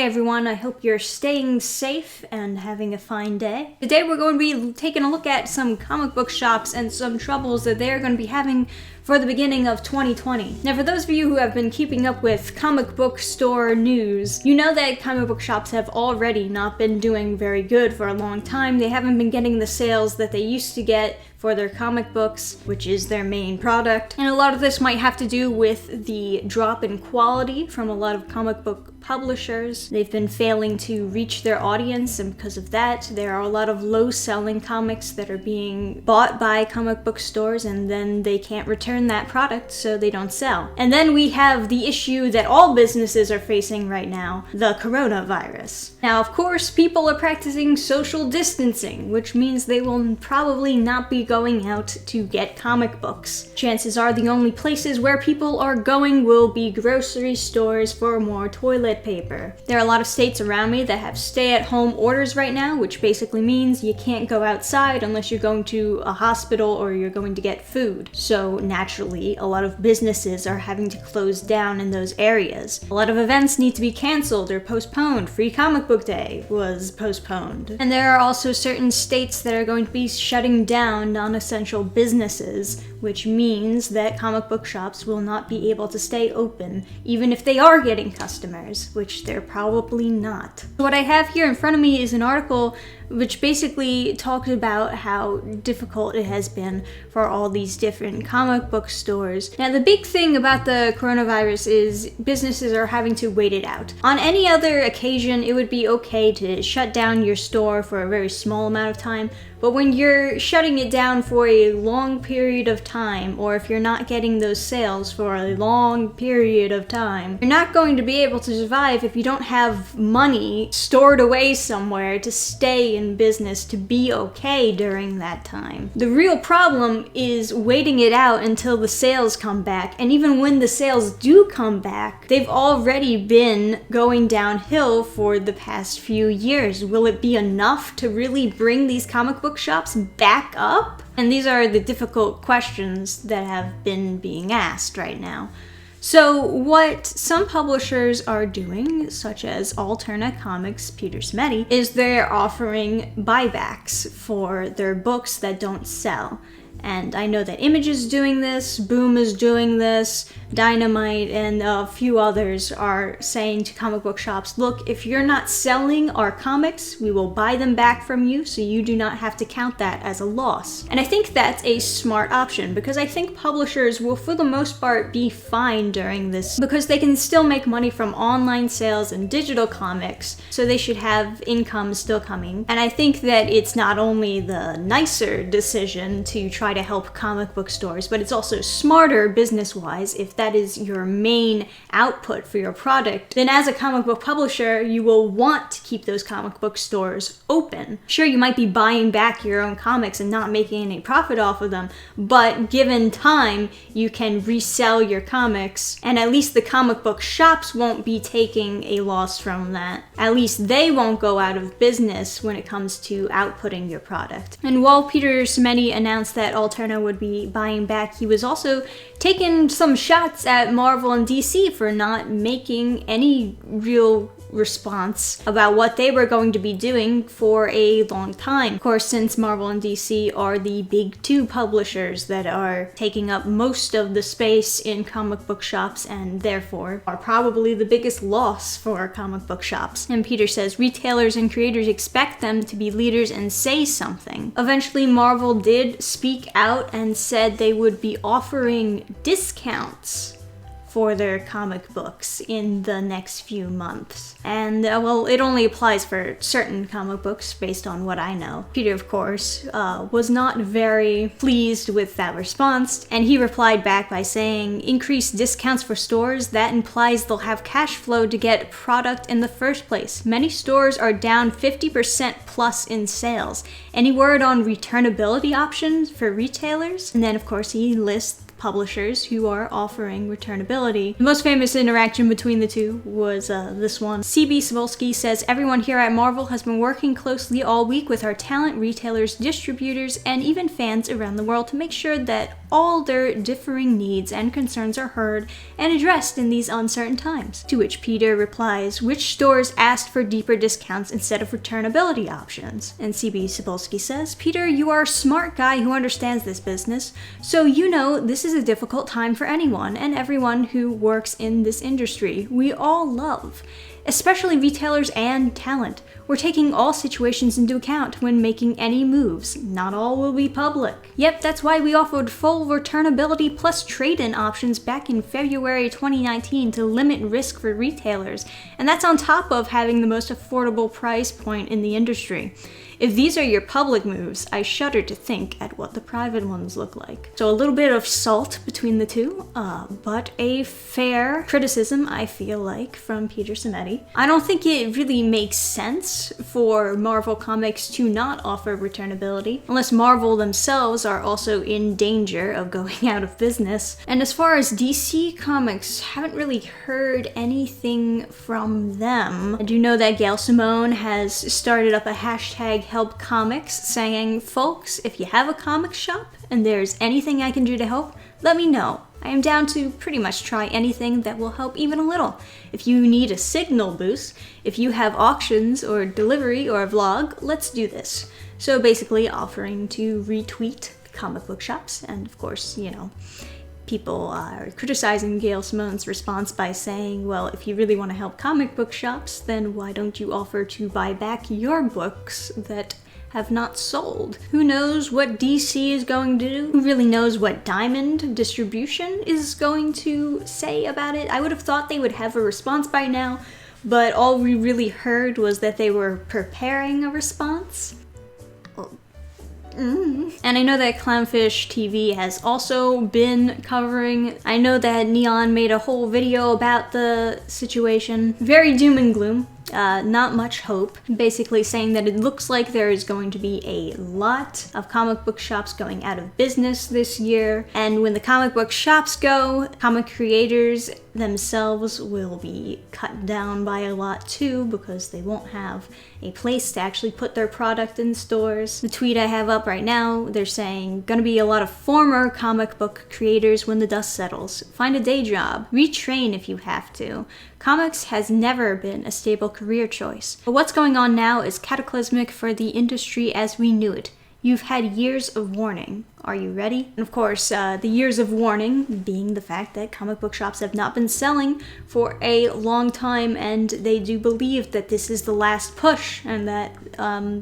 everyone, I hope you're staying safe and having a fine day. Today we're going to be taking a look at some comic book shops and some troubles that they're going to be having for the beginning of 2020. Now, for those of you who have been keeping up with comic book store news, you know that comic book shops have already not been doing very good for a long time. They haven't been getting the sales that they used to get for their comic books, which is their main product. And a lot of this might have to do with the drop in quality from a lot of comic book publishers. They've been failing to reach their audience, and because of that, there are a lot of low-selling comics that are being bought by comic book stores, and then they can't return that product, so they don't sell. And then we have the issue that all businesses are facing right now, the coronavirus. Now, of course, people are practicing social distancing, which means they will probably not be going out to get comic books. Chances are the only places where people are going will be grocery stores for more toilet paper. There are a lot of states around me that have stay-at-home orders right now, which basically means you can't go outside unless you're going to a hospital or you're going to get food. So naturally, a lot of businesses are having to close down in those areas. A lot of events need to be canceled or postponed. Free Comic Book Day was postponed. And there are also certain states that are going to be shutting down non-essential businesses, which means that comic book shops will not be able to stay open, even if they are getting customers, which they're probably not. What I have here in front of me is an article which basically talks about how difficult it has been for all these different comic book stores. Now, the big thing about the coronavirus is businesses are having to wait it out. On any other occasion, it would be okay to shut down your store for a very small amount of time, but when you're shutting it down for a long period of time, or if you're not getting those sales for a long period of time, you're not going to be able to survive if you don't have money stored away somewhere to stay in business, to be okay during that time. The real problem is waiting it out until the sales come back, and even when the sales do come back, they've already been going downhill for the past few years. Will it be enough to really bring these comic book shops back up? And these are the difficult questions that have been being asked right now. So what some publishers are doing, such as Alterna Comics' Peter Smeddy, is they're offering buybacks for their books that don't sell. And I know that Image is doing this, Boom is doing this, Dynamite, and a few others are saying to comic book shops, look, if you're not selling our comics, we will buy them back from you, so you do not have to count that as a loss. And I think that's a smart option, because I think publishers will, for the most part, be fine during this, because they can still make money from online sales and digital comics, so they should have income still coming. And I think that it's not only the nicer decision to try to help comic book stores, but it's also smarter business-wise. If that is your main output for your product, then as a comic book publisher, you will want to keep those comic book stores open. Sure, you might be buying back your own comics and not making any profit off of them, but given time, you can resell your comics, and at least the comic book shops won't be taking a loss from that. At least they won't go out of business when it comes to outputting your product. And while Peter Smeddy announced that Alterna would be buying back, he was also taking some shots at Marvel and DC for not making any real response about what they were going to be doing for a long time. Of course, since Marvel and DC are the big two publishers that are taking up most of the space in comic book shops, and therefore are probably the biggest loss for comic book shops. And Peter says retailers and creators expect them to be leaders and say something. Eventually, Marvel did speak out and said they would be offering discounts for their comic books in the next few months. And, well, it only applies for certain comic books based on what I know. Peter, of course, was not very pleased with that response, and he replied back by saying, increased discounts for stores, that implies they'll have cash flow to get product in the first place. Many stores are down 50% plus in sales. Any word on returnability options for retailers? And then, of course, he lists publishers who are offering returnability. The most famous interaction between the two was this one. CB Cebulski says, everyone here at Marvel has been working closely all week with our talent, retailers, distributors, and even fans around the world to make sure that all their differing needs and concerns are heard and addressed in these uncertain times. To which Peter replies, which stores asked for deeper discounts instead of returnability options? And CB Cebulski says, Peter, you are a smart guy who understands this business, so you know this is a difficult time for anyone and everyone who works in this industry. We all love, especially retailers and talent. We're taking all situations into account when making any moves. Not all will be public. Yep, that's why we offered full returnability plus trade-in options back in February 2019 to limit risk for retailers. And that's on top of having the most affordable price point in the industry. If these are your public moves, I shudder to think at what the private ones look like. So a little bit of salt between the two, but a fair criticism, I feel like, from Peter Simeti. I don't think it really makes sense for Marvel Comics to not offer returnability, unless Marvel themselves are also in danger of going out of business. And as far as DC Comics, haven't really heard anything from them. I do know that Gail Simone has started up a hashtag Help Comics saying, folks, if you have a comic shop and there's anything I can do to help, let me know. I am down to pretty much try anything that will help even a little. If you need a signal boost, if you have auctions or delivery or a vlog, let's do this. So basically offering to retweet comic book shops, and of course, you know, people are criticizing Gail Simone's response by saying, well, if you really want to help comic book shops, then why don't you offer to buy back your books that have not sold? Who knows what DC is going to do? Who really knows what Diamond Distribution is going to say about it? I would have thought they would have a response by now, but all we really heard was that they were preparing a response. And I know that Clownfish TV has also been covering. I know that Neon made a whole video about the situation. Very doom and gloom. Not much hope. Basically saying that it looks like there is going to be a lot of comic book shops going out of business this year. And when the comic book shops go, comic creators themselves will be cut down by a lot too, because they won't have a place to actually put their product in stores. The tweet I have up right now, they're saying, gonna be a lot of former comic book creators when the dust settles. Find a day job. Retrain if you have to. Comics has never been a stable career choice. But what's going on now is cataclysmic for the industry as we knew it. You've had years of warning. Are you ready? And of course, the years of warning being the fact that comic book shops have not been selling for a long time, and they do believe that this is the last push, and that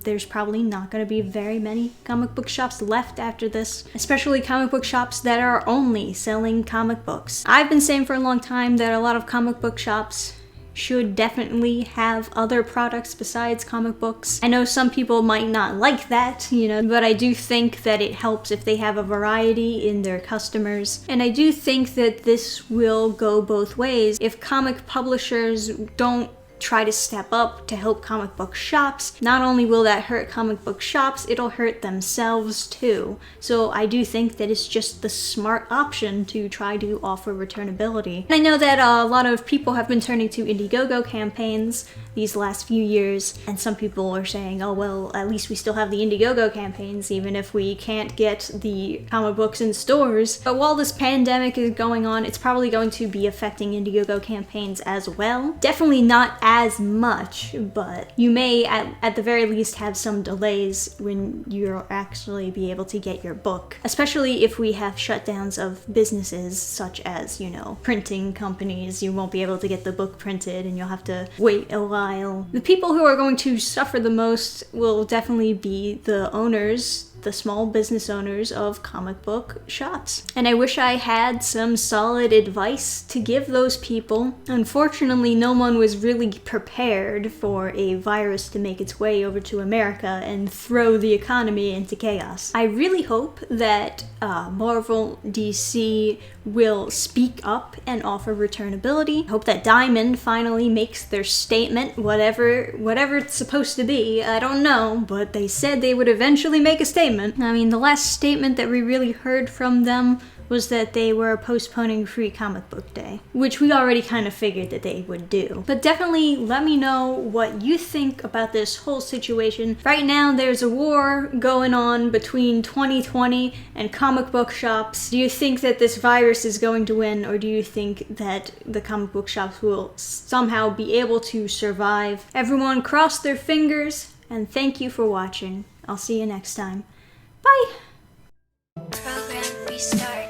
there's probably not going to be very many comic book shops left after this, especially comic book shops that are only selling comic books. I've been saying for a long time that a lot of comic book shops should definitely have other products besides comic books. I know some people might not like that, you know, but I do think that it helps if they have a variety in their customers. And I do think that this will go both ways. If comic publishers don't try to step up to help comic book shops, not only will that hurt comic book shops, it'll hurt themselves too. So I do think that it's just the smart option to try to offer returnability. And I know that a lot of people have been turning to Indiegogo campaigns these last few years, and some people are saying, oh well, at least we still have the Indiegogo campaigns even if we can't get the comic books in stores. But while this pandemic is going on, it's probably going to be affecting Indiegogo campaigns as well. Definitely not as much, but you may at the very least have some delays when you'll actually be able to get your book, especially if we have shutdowns of businesses such as, you know, printing companies. You won't be able to get the book printed and you'll have to wait a while. The people who are going to suffer the most will definitely be the owners, the small business owners of comic book shops. And I wish I had some solid advice to give those people. Unfortunately, no one was really prepared for a virus to make its way over to America and throw the economy into chaos. I really hope that Marvel, DC will speak up and offer returnability. I hope that Diamond finally makes their statement, whatever it's supposed to be. I don't know, but they said they would eventually make a statement. I mean, the last statement that we really heard from them was that they were postponing Free Comic Book Day, which we already kind of figured that they would do. But definitely let me know what you think about this whole situation. Right now, there's a war going on between 2020 and comic book shops. Do you think that this virus is going to win, or do you think that the comic book shops will somehow be able to survive? Everyone cross their fingers, and thank you for watching. I'll see you next time. Bye! Program restart.